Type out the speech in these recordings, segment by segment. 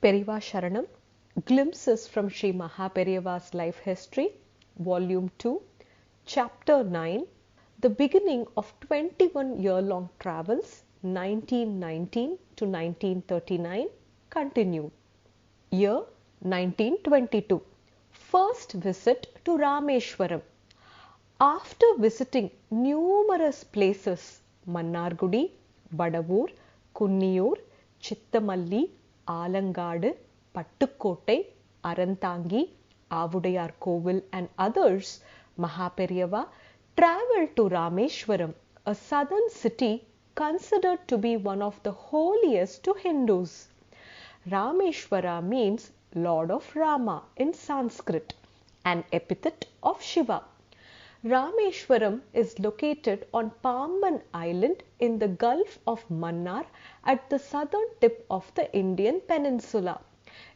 Periva Sharanam, Glimpses from Sri MahaPeriyava's Life History, Volume 2, Chapter 9, The Beginning of 21-year-long Travels, 1919 to 1939, continued. Year 1922. First visit to Rameshwaram. After visiting numerous places, Mannargudi, Badavur, Kunniyur, Chittamalli, Alangadu, Pattukottai, Arantangi, Avudayar Kovil and others, MahaPeriyava travelled to Rameshwaram, a southern city considered to be one of the holiest to Hindus. Rameshwara means Lord of Rama in Sanskrit, an epithet of Shiva. Rameshwaram is located on Pamban Island in the Gulf of Mannar at the southern tip of the Indian peninsula.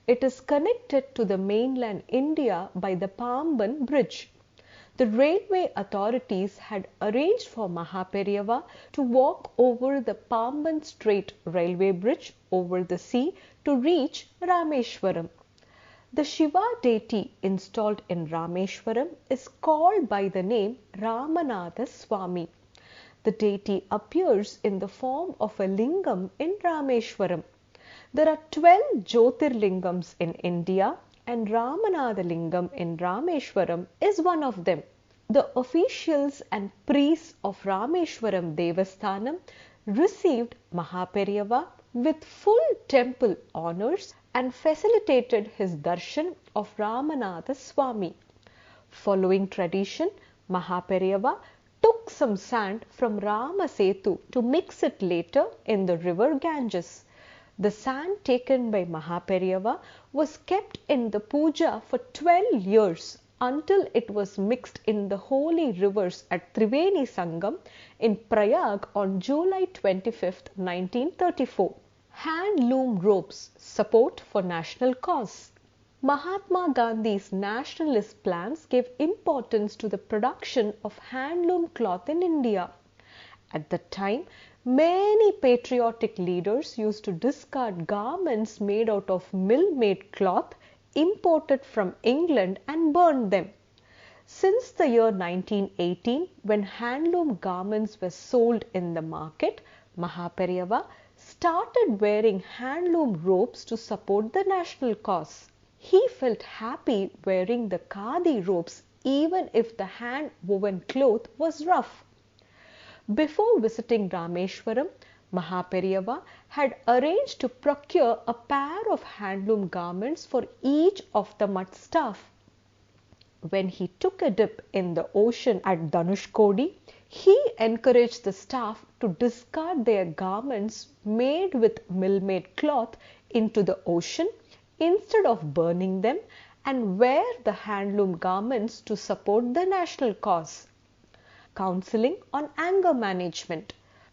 It is connected to the mainland India by the Pamban Bridge. The railway authorities had arranged for MahaPeriyava to walk over the Pamban Strait railway bridge over the sea to reach Rameshwaram. The Shiva deity installed in Rameshwaram is called by the name Ramanatha Swami. The deity appears in the form of a lingam in Rameshwaram. There are 12 Jyotirlingams in India and Ramanatha Lingam in Rameshwaram is one of them. The officials and priests of Rameshwaram Devasthanam received MahaPeriyava with full temple honours and facilitated his darshan of Ramanatha Swami. Following tradition, MahaPeriyava took some sand from Ramasetu to mix it later in the river Ganges. The sand taken by MahaPeriyava was kept in the puja for 12 years until it was mixed in the holy rivers at Triveni Sangam in Prayag on July 25, 1934. Handloom ropes, support for national cause. Mahatma Gandhi's nationalist plans gave importance to the production of handloom cloth in India. At the time, many patriotic leaders used to discard garments made out of mill-made cloth imported from England and burn them. Since the year 1918, when handloom garments were sold in the market, MahaPeriyava started wearing handloom robes to support the national cause. He felt happy wearing the khadi robes even if the hand-woven cloth was rough. Before visiting Rameshwaram, MahaPeriyava had arranged to procure a pair of handloom garments for each of the mutt staff. When he took a dip in the ocean at Dhanushkodi, he encouraged the staff to discard their garments made with mill-made cloth into the ocean instead of burning them and wear the handloom garments to support the national cause. Counseling on anger management.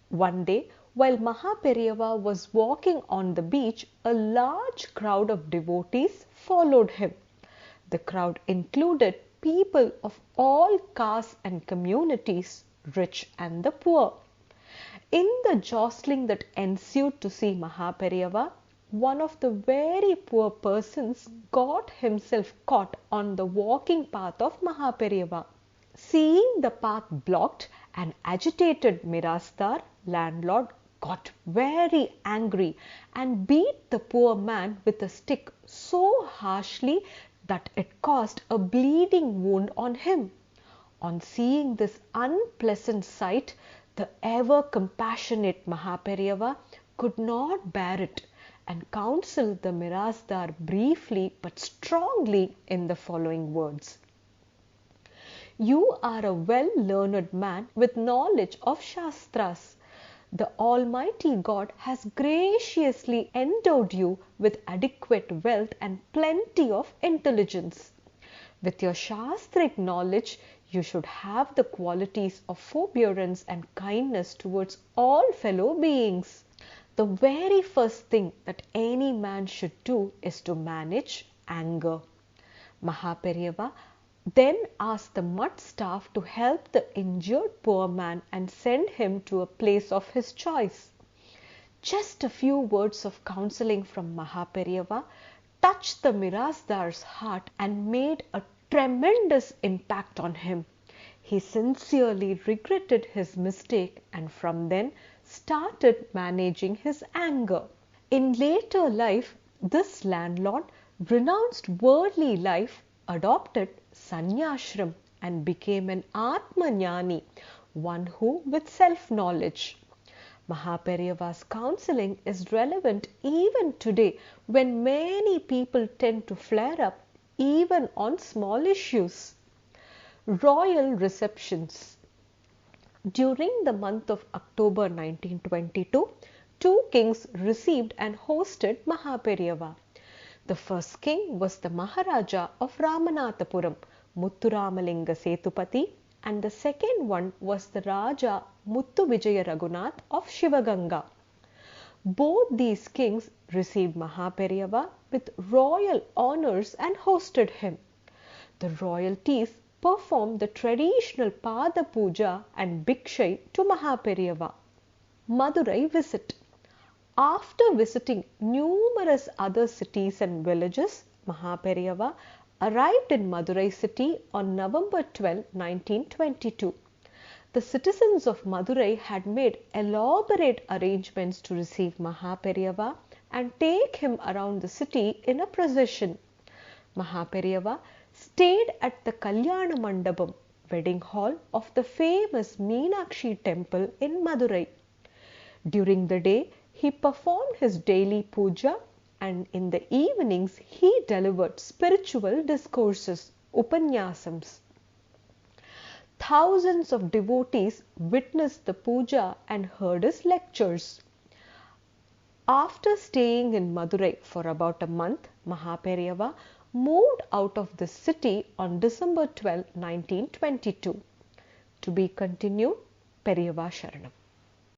One day, while MahaPeriyava was walking on the beach, a large crowd of devotees followed him. The crowd included people of all castes and communities, rich and the poor. In the jostling that ensued to see MahaPeriyava, one of the very poor persons got himself caught on the walking path of MahaPeriyava. Seeing the path blocked, an agitated Mirasdar, landlord, got very angry and beat the poor man with a stick so harshly that it caused a bleeding wound on him. On seeing this unpleasant sight, the ever compassionate MahaPeriyava could not bear it and counselled the Mirasdar briefly but strongly in the following words. You are a well-learned man with knowledge of Shastras. The Almighty God has graciously endowed you with adequate wealth and plenty of intelligence. With your Shastric knowledge, you should have the qualities of forbearance and kindness towards all fellow beings. The very first thing that any man should do is to manage anger. MahaPeriyava then asked the mutt staff to help the injured poor man and send him to a place of his choice. Just a few words of counseling from MahaPeriyava touched the Mirasdar's heart and made a tremendous impact on him. He sincerely regretted his mistake and from then started managing his anger. In later life, this landlord renounced worldly life, adopted sannyashram and became an Atmajnani, one who with self-knowledge. MahaPeriyava's counseling is relevant even today when many people tend to flare up even on small issues. Royal receptions. During the month of October 1922, two kings received and hosted MahaPeriyava. The first king was the Maharaja of Ramanathapuram, Muthuramalinga Setupati, and the second one was the Raja Muthu Vijaya Raghunath of Shivaganga. Both these kings received MahaPeriyava with royal honours and hosted him. The royalties performed the traditional Pada Puja and Bhikshai to MahaPeriyava. Madurai visit. After visiting numerous other cities and villages, MahaPeriyava arrived in Madurai city on November 12, 1922. The citizens of Madurai had made elaborate arrangements to receive MahaPeriyava and take him around the city in a procession. MahaPeriyava stayed at the Kalyana Mandapam, wedding hall of the famous Meenakshi temple in Madurai. During the day, he performed his daily puja and in the evenings he delivered spiritual discourses, upanyasams. Thousands of devotees witnessed the puja and heard his lectures. After staying in Madurai for about a month, MahaPeriyava moved out of the city on December 12, 1922. To be continued, Periyava Sharanam.